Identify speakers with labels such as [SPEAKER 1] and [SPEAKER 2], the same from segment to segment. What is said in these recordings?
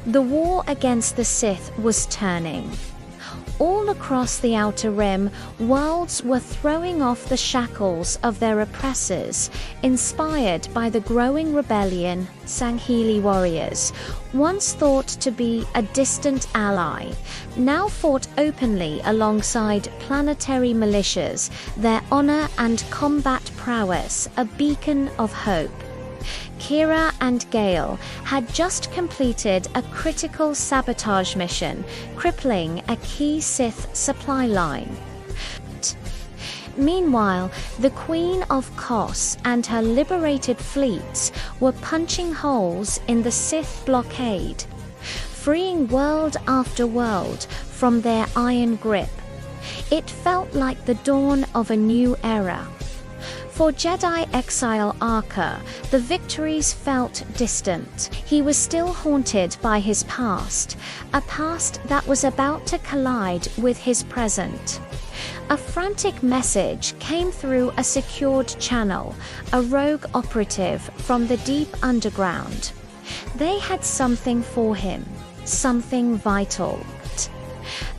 [SPEAKER 1] The war against the Sith was turning. All across the Outer Rim, worlds were throwing off the shackles of their oppressors, inspired by the growing rebellion. Sangheili warriors, once thought to be a distant ally, now fought openly alongside planetary militias, their honor and combat prowess a beacon of hope. Kira and Gale had just completed a critical sabotage mission, crippling a key Sith supply line. Meanwhile, the Queen of Kos and her liberated fleets were punching holes in the Sith blockade, freeing world after world from their iron grip. It felt like the dawn of a new era. For Jedi Exile Arca, the victories felt distant. He was still haunted by his past, a past that was about to collide with his present. A frantic message came through a secured channel, a rogue operative from the deep underground. They had something for him, something vital.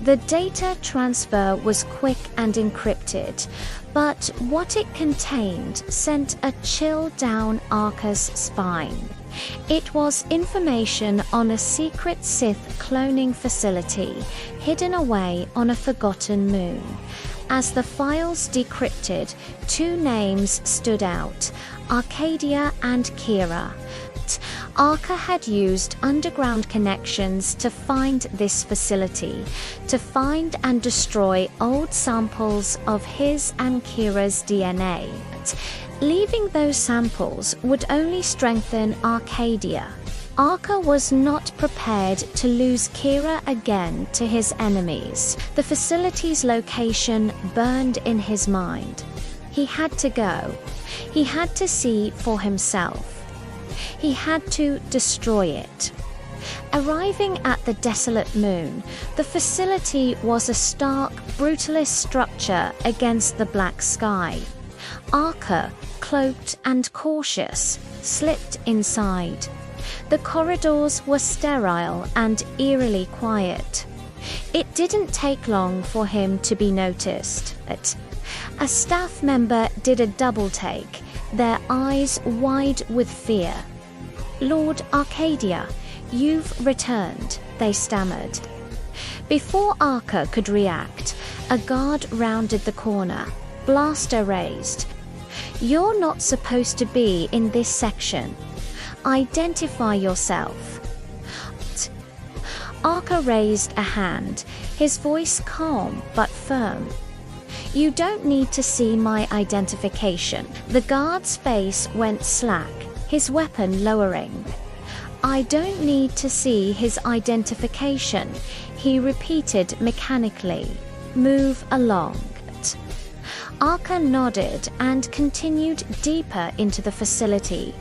[SPEAKER 1] The data transfer was quick and encrypted, but what it contained sent a chill down Arca's spine. It was information on a secret Sith cloning facility hidden away on a forgotten moon. As the files decrypted, two names stood out: Arcadia and Kira. Arca had used underground connections to find this facility, to find and destroy old samples of his and Kira's DNA. Leaving those samples would only strengthen Arcadia. Arca was not prepared to lose Kira again to his enemies. The facility's location burned in his mind. He had to go. He had to see for himself. He had to destroy it. Arriving at the desolate moon, the facility was a stark, brutalist structure against the black sky. Arca, cloaked and cautious, slipped inside. The corridors were sterile and eerily quiet. It didn't take long for him to be noticed. A staff member did a double take, their eyes wide with fear. "Lord Arcadia, you've returned," they stammered. Before Arca could react, a guard rounded the corner, blaster raised. "You're not supposed to be in this section. Identify yourself." Arca raised a hand, his voice calm but firm. "You don't need to see my identification." The guard's face went slack, his weapon lowering. "I don't need to see his identification," he repeated mechanically. "Move along." Arca nodded and continued deeper into the facility,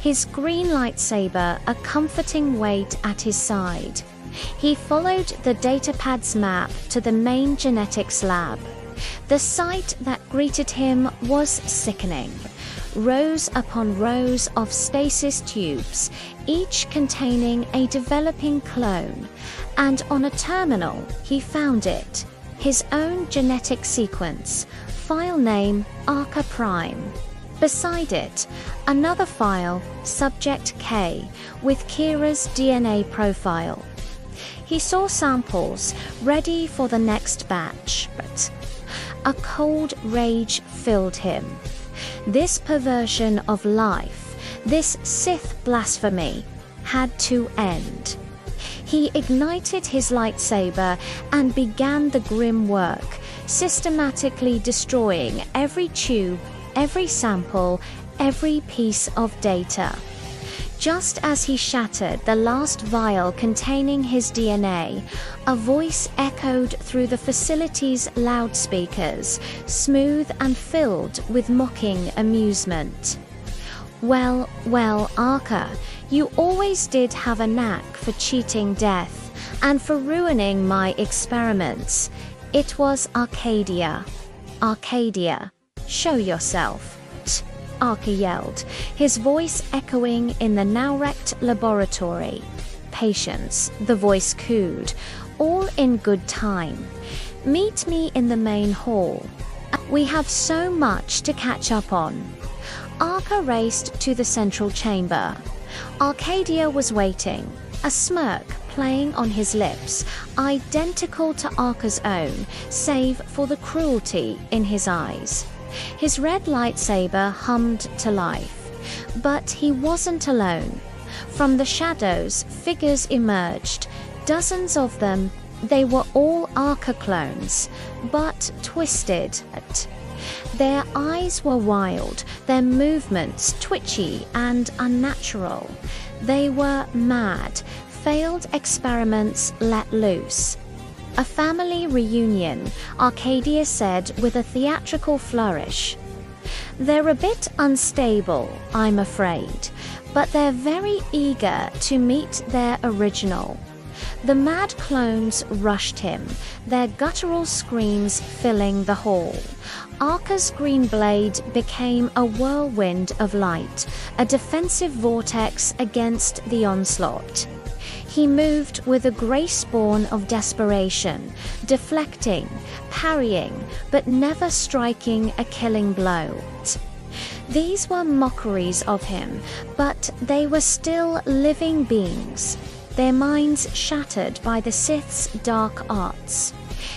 [SPEAKER 1] his green lightsaber a comforting weight at his side. He followed the datapad's map to the main genetics lab. The sight that greeted him was sickening. Rows upon rows of stasis tubes, each containing a developing clone, and on a terminal he found it, his own genetic sequence, file name Arca Prime. Beside it, another file, Subject K, with Kira's DNA profile. He saw samples, ready for the next batch, but a cold rage filled him. This perversion of life, this Sith blasphemy, had to end. He ignited his lightsaber and began the grim work, systematically destroying every tube, every sample, every piece of data. Just as he shattered the last vial containing his DNA, a voice echoed through the facility's loudspeakers, smooth and filled with mocking amusement. Well, Arca, you always did have a knack for cheating death, and for ruining my experiments. It was Arcadia. Arcadia, show yourself." Arca yelled, his voice echoing in the now-wrecked laboratory. patience, the voice cooed. All in good time. Meet me in the main hall. We have so much to catch up on. Arca raced to the central chamber. Arcadia was waiting, a smirk playing on his lips, identical to Arca's own, save for the cruelty in his eyes. His red lightsaber hummed to life. But he wasn't alone. From the shadows, figures emerged, dozens of them. They were all Arca clones, but twisted. Their eyes were wild, their movements twitchy and unnatural. They were mad, failed experiments let loose. A family reunion, Arcadia said with a theatrical flourish. They're a bit unstable, I'm afraid, but they're very eager to meet their original. The mad clones rushed him, their guttural screams filling the hall. Arca's green blade became a whirlwind of light, a defensive vortex against the onslaught. He moved with a grace born of desperation, deflecting, parrying, but never striking a killing blow. These were mockeries of him, but they were still living beings, their minds shattered by the Sith's dark arts.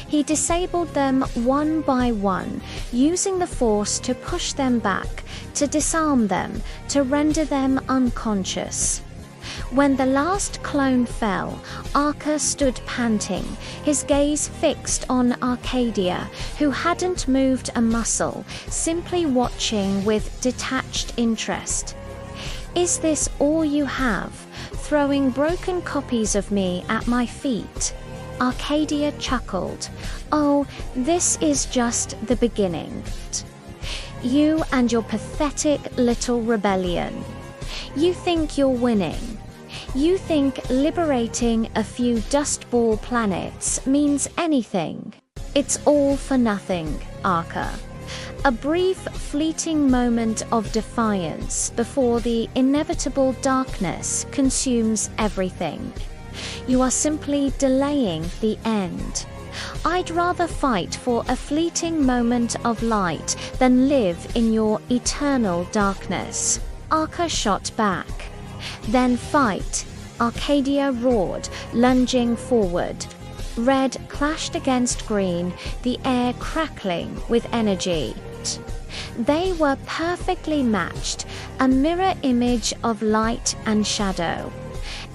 [SPEAKER 1] He disabled them one by one, using the Force to push them back, to disarm them, to render them unconscious. When the last clone fell, Arca stood panting, his gaze fixed on Arcadia, who hadn't moved a muscle, simply watching with detached interest. Is this all you have, throwing broken copies of me at my feet? Arcadia chuckled. Oh, this is just the beginning. You and your pathetic little rebellion. You think you're winning. You think liberating a few dustball planets means anything. It's all for nothing, Arca. A brief, fleeting moment of defiance before the inevitable darkness consumes everything. You are simply delaying the end. I'd rather fight for a fleeting moment of light than live in your eternal darkness. Arca shot back. Then fight, Arcadia roared, lunging forward. Red clashed against green, the air crackling with energy. They were perfectly matched, a mirror image of light and shadow.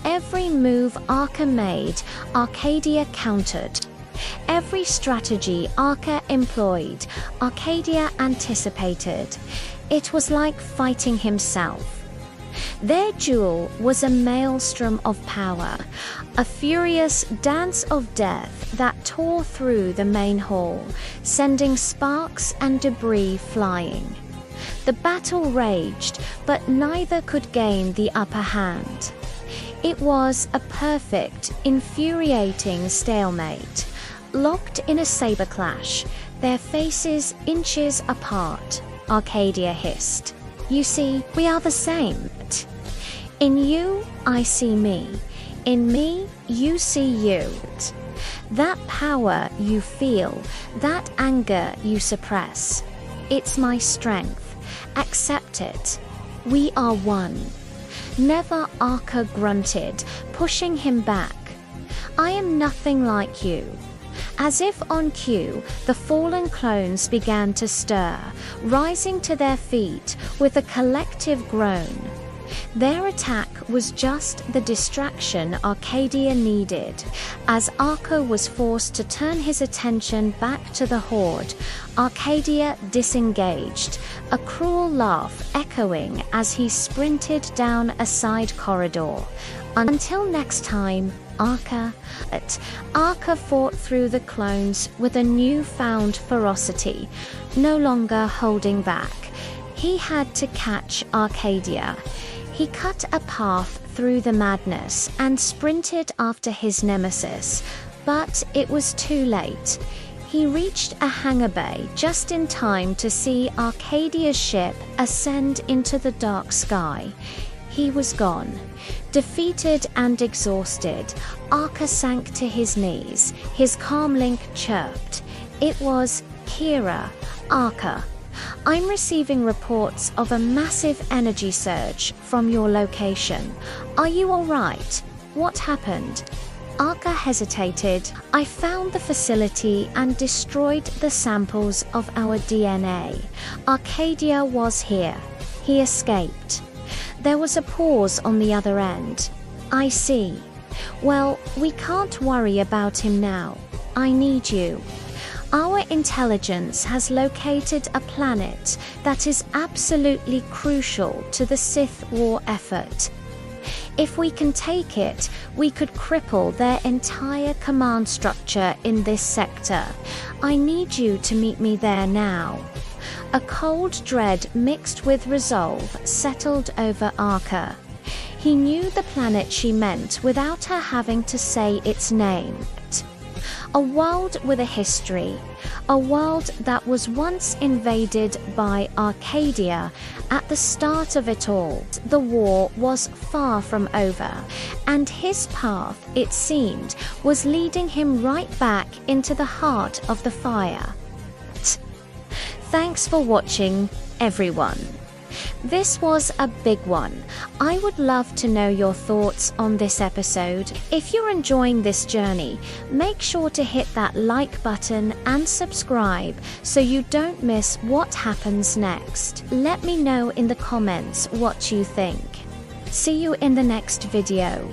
[SPEAKER 1] Every move Arca made, Arcadia countered. Every strategy Arca employed, Arcadia anticipated. It was like fighting himself. Their duel was a maelstrom of power, a furious dance of death that tore through the main hall, sending sparks and debris flying. The battle raged, but neither could gain the upper hand. It was a perfect, infuriating stalemate. Locked in a saber clash, their faces inches apart, Arcadia hissed. You see, we are the same. In you, I see me. In me, you see you. That power you feel, that anger you suppress. It's my strength. Accept it. We are one. Never Arca grunted, pushing him back. I am nothing like you. As if on cue, the fallen clones began to stir, rising to their feet with a collective groan. Their attack was just the distraction Arcadia needed. As Arca was forced to turn his attention back to the Horde, Arcadia disengaged, a cruel laugh echoing as he sprinted down a side corridor. Until next time, Arca fought through the clones with a newfound ferocity, no longer holding back. He had to catch Arcadia. He cut a path through the madness and sprinted after his nemesis, but it was too late. He reached a hangar bay just in time to see Arcadia's ship ascend into the dark sky. He was gone. Defeated and exhausted, Arca sank to his knees. His comlink chirped. It was, "Kira, Arca. I'm receiving reports of a massive energy surge from your location. Are you all right? What happened?" Arca hesitated. "I found the facility and destroyed the samples of our DNA. Arcadia was here. He escaped." There was a pause on the other end. "I see. Well, we can't worry about him now. I need you. Our intelligence has located a planet that is absolutely crucial to the Sith war effort. If we can take it, we could cripple their entire command structure in this sector. I need you to meet me there now." A cold dread mixed with resolve settled over Arca. He knew the planet she meant without her having to say its name. A world with a history, a world that was once invaded by Arcadia at the start of it all. The war was far from over, and his path, it seemed, was leading him right back into the heart of the fire. Thanks for watching, everyone. This was a big one. I would love to know your thoughts on this episode. If you're enjoying this journey, make sure to hit that like button and subscribe so you don't miss what happens next. Let me know in the comments what you think. See you in the next video.